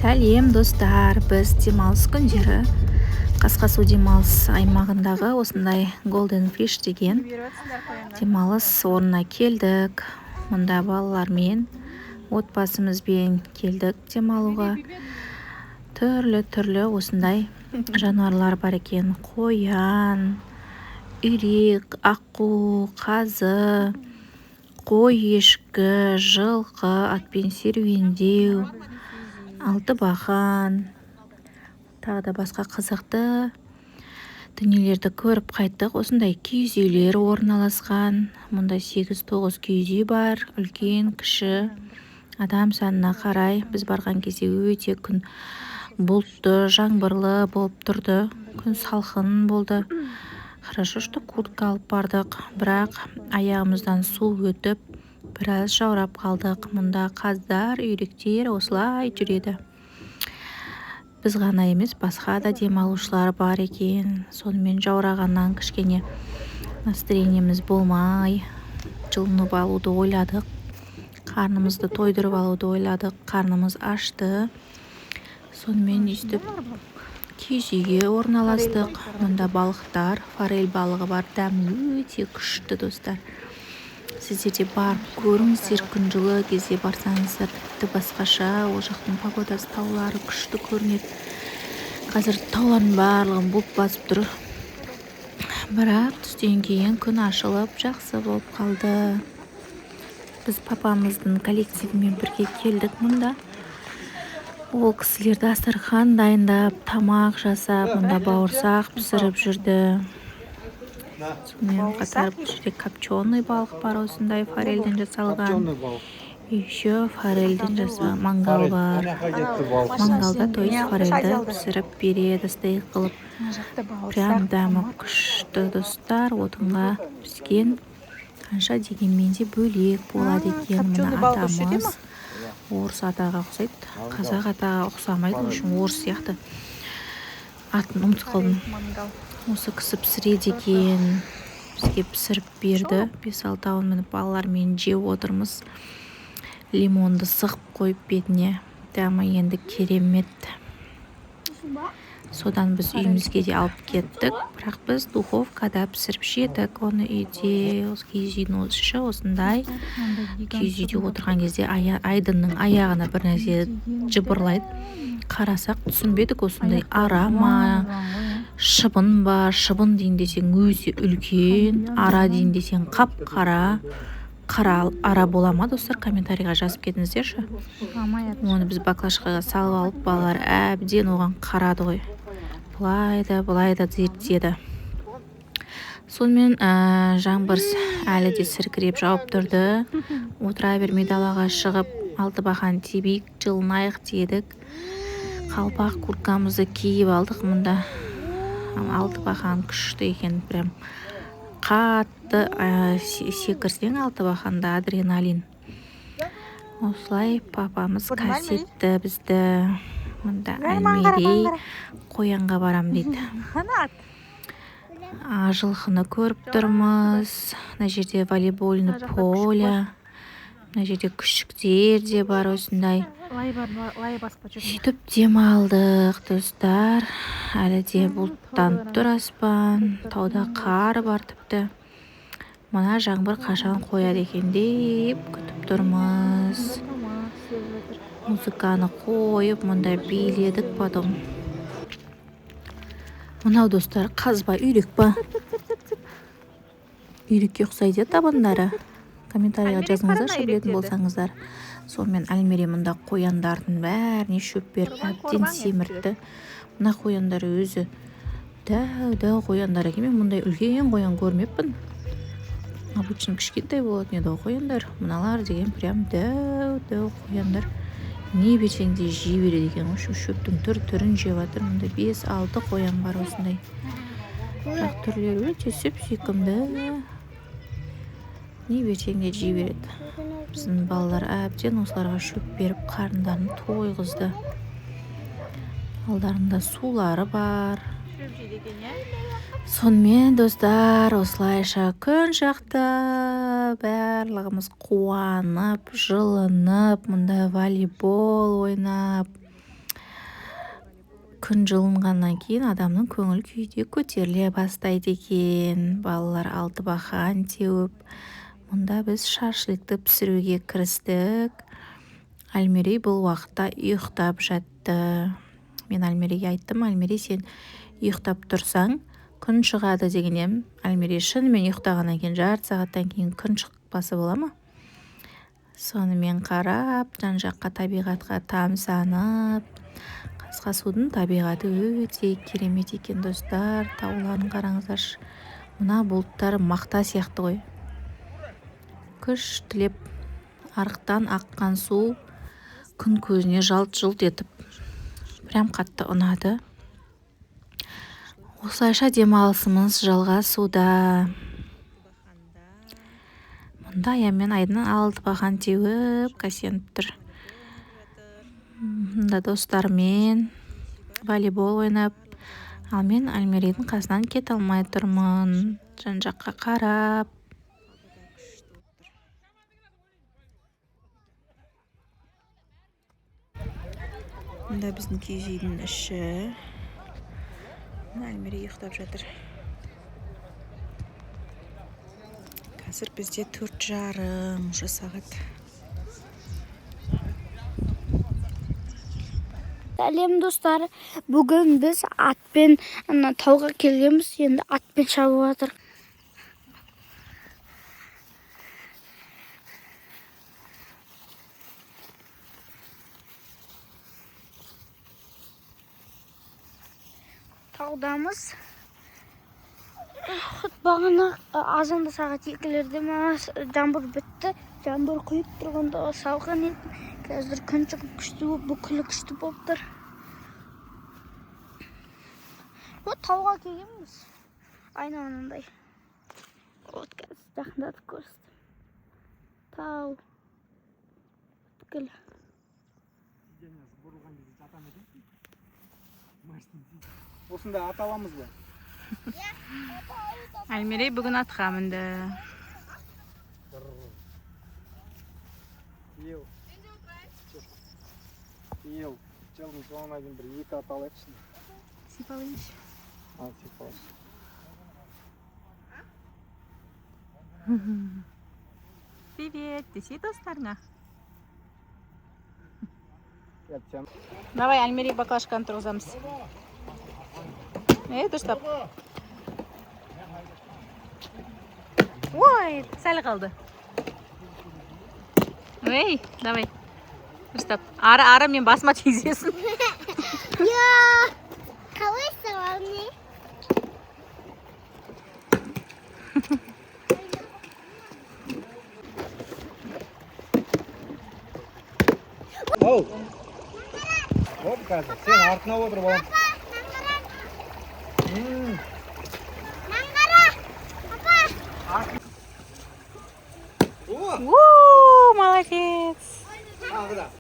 Сәлем достар, біз демалыс күндері Қасқасу демалыс аймағындағы осындай Golden Fish деген демалыс орнына келдік. Мұнда балалармен, отбасымызбен келдік демалуға. Түрлі осындай жануарлар бар екен. Қоян, үйрек, аққу, қазы, қой ешкі, жылқы, атпен серуендеу, алтыбақан, тағы да басқа қызықты дүниелерді көріп қайттық. Осындай киіз үйлер орналасқан. Мұнда 8-9 киіз үй бар, үлкен, кіші, адам санына қарай. Біз барған кезде өте күн бұлтты, жаңбырлы болып тұрды. Күн салқын болды. Хорошо, что куртка алып бардық, бірақ аяғымыздан су өтіп, біраз жаурап қалдық. Мұнда қаздар, үйректер осылай жүреді. Біз ғана емес, басқа да демалушылар бар екен. Сонымен жаурағаннан кішкене настроениеміз болмай, жылынып алуды ойладық. Қарнымызды тойдырып алуды ойладық. Қарнымыз ашты. Сонымен өйстіп киіз үйге орналастық. Мұнда балықтар, форель балығы бар. Дәмі өте күшті, достар. Сіздерде барып көріңіздер, күн жылы кезде барсаңыздар, тіпті басқаша. Ол жақтың погодасы, таулары күшті көрінеді. Қазір таулардың барлығын бұлт басып тұр. Бірақ түстен кейін күн ашылып, жақсы болып қалды. Біз папамыздың коллективімен бірге келдік мұнда. Ол кісілер дастархан дайындап, тамақ жасап, мұнда бауырсақ пісіріп жүрді. Сонымен қатар бұл жерде копченый балық бар, осындай форельден жасалған. Еще форельден жасалған мангал бар. Мангалда, то есть форельді пісіріп береді, стейк қылып. Прям дәмі күшті, достар. Отынға піскен қанша дегенмен де бөлек болады екен. Мына атамыз орыс атаға ұқсайды, қазақ атаға ұқсамайды. В общем, орыс сияқты. Атын ұмытып қалдым. Осы кісі пісіреді екен. Бізге пісіріп берді. 5-6 мініп балалармен жеп отырмыз. Лимонды сығып қойып бетіне. Дәмі енді керемет. Содан біз үйімізге де алып кеттік. Бірақ біз духовкада пісіріп жедік. Оны үйде, киіз үйдің іші осындай. Киіз үйде отырған кезде айдынның аяғына бір нәрсе жыбырлайды. Қарасақ түсінбедік, осындай ара ма, шыбын ба. Шыбын дейін десең өзі үлкен, ара дейін десең қап-қара. Қара ара бола ма, достар? Комментарийға жазып кетіңіздерші. Оны біз баклажкаға салып алып, балалар әбден оған қарады ғой. Бұлай да зерттеді. Сонымен жаңбыр әлі де сіркіреп жауып тұрды. Отыра бермей далаға шығып, алтыбақан тебейік, жылынайық дедік. Қалпақ курткамызды киіп алдық. Мұнда алтыбақан күшті екен. Прям қатты секірсең алтыбақанда адреналин. Осылай папамыз қасетті бізді. Мұнда әлмерей қоянға барам дейді. Жылқыны көріп тұрмыз. Мына жерде волейбольный поле. Мына жерде күшіктер де бар осындай. Сөйтіп демалдық, достар. Әлі де бұлттанып тұр аспан. Тауда қар бар тіпті. Мына жаңбыр қашан қояды екен деп күтіп тұрмыз. Музыканы қойып, мұнда биледік потом. Мынау, достар, қазба үйрек па? Үйрекке ұқсайды табандары. Комментарийға жазыңыздаршы, білетін болсаңыздар. Сонымен әлмере мұнда қояндардың бәріне шөп беріп әбден семіртті. Мына қояндар өзі дәу қояндар екен. Мен мұндай үлкен қоян көрмеппін. Обычно кішкентай болатын еді қояндар. Мыналар деген прям дәу қояндар. Не берсең де жей береді екен. Шөптің түрін жеп жатыр. Мұнда 5-6 қоян бар осындай. Бірақ түрлері өте сүп-сүйкімді. Не берсең де жей береді. Біздің балалар әбден осыларға шөп беріп, қарындарын тойғызды. Алдарында сулары бар. Сонымен, достар, осылайша күн шақты барлығымыз қуанып, жылынып, мұнда волейбол ойнап, күн жылынғаннан кейін адамның көңіл күйі де көтеріле бастайды екен. Балалар алтыбақан теуіп, мұнда біз шашлыкты пісіруге кірістік. Альмерей бұл уақытта ұйықтап жатты. Мен Альмерейге айттым, Альмерей, сен ұйықтап тұрсаң, күн шығады деген едім. Альмерей шынымен ұйықтағаннан кейін жарты сағаттан кейін күн шықпасы бола ма? Сонымен қарап, жан-жаққа табиғатқа тамсанып, Қасқасудың табиғаты өте керемет екен, достар. Тауларын қараңыздаршы. Мына бұлттар мақта сияқты ғой. Күш тілеп, арықтан аққан су күн көзіне жалт-жұлт етіп, прям қатты ұнады. Осылайша демалысымыз жалғасуда. Мұнда Аяммен Айдын алтыбақан теуіп, касеніп тұр. Мұнда достармен волейбол ойнап, ал мен Альмерейдің қасынан кете алмай тұрмын. Жан-жаққа қарап. Мұнда біздің киіз үйдің іші. Альмерей ұйықтап жатыр. Қазір бізде 4:30 уже сағат. Сәлем достар, бүгін біз атпен тауға келгенбіз, енді атпен шабып жатыр. Таудамыз. Бағана азанда сағат 2-лерде жаңбыр бітті. Жаңбыр құйып тұрғанда салқын еді. Қазір күн шығып күшті болып, бүкілі күшті болып тұр. Тауға келгенбіз. Айналғандай. Вот қазір жақындатып көрсетім. Тау. Бүкілі. Осында ат аламыз ба? Альмерей бүгін атқа мінді. Ел. Жылдың соңына дейін бір 2 ат алайықшы. Сипалайыншы. Сипалайыншы. Привет, десей достарыңа. Әтсем. Давай, Альмерей баклажканы тұрғызамыз. Дұрыстап. Ой, сәл қалды. Ой, давай. Дұрыстап. Ары мен басыма тигізесің. Қалайсың ане? Ау! Вот қазір, сен артына отырып алам.